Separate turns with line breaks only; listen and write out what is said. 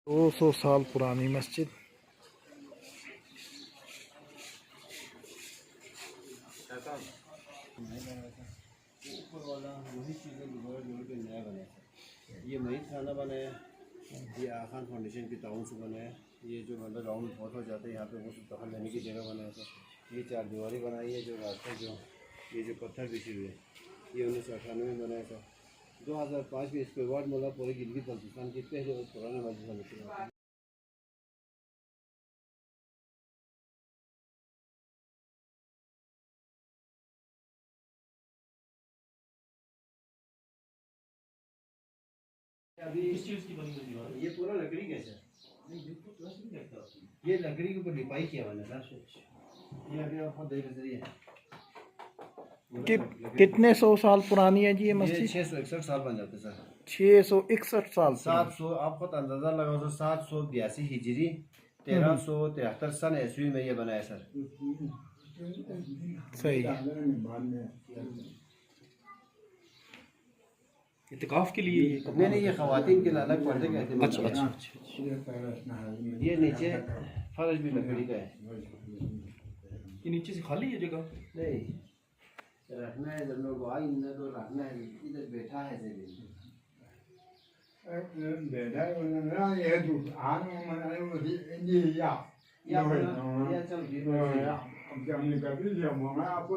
200 साल पुरानी मस्जिद।
ऊपर वाला वही चीज़ें दोबारा जोड़ के नया बना था। ये महीद खाना बनाया, ये आखान फाउंडेशन के ताउन से बनाया। ये जो मतलब राउंड बहुत हो जाता है यहाँ पे वो दखल लेने की जगह बनाया था। ये चार दीवारी बनाई है जो रास्ता जो ये जो पत्थर बिछे हुए ये 1998 में बनाया था। 2005 में इसके बाद मतलब पूरे गिलगित बल्तिस्तान के पहले और पुराना मस्जिद है। अभी
किस चीज़ की बनी हुई दीवार?
ये पूरा लकड़ी का है। ये लकड़ी के ऊपर लिपाई किया हुआ है सर। ये अभी आपको देख रही है
कितने 100 साल पुरानी है जी ये मस्जिद?
661 साल बन जाते सर।
661 साल।
700 आपको अंदाजा लगाओ सर। 782 हिजरी 1373 सन ईस्वी में ये बनाया सर।
सही।
इत्तिकाफ के लिए
नहीं ये खवातीन के लिए अलग पर्दे कहते हैं।
अच्छा अच्छा अच्छा।
ये नीचे फर्श भी लकड़ी का है।
ये नीचे से खाली है जगह?
नहीं रखना है जब लोग आई ना तो रखना है। इधर बैठा है
बैठा है ये तो
या चल
अब हमने कभी आपको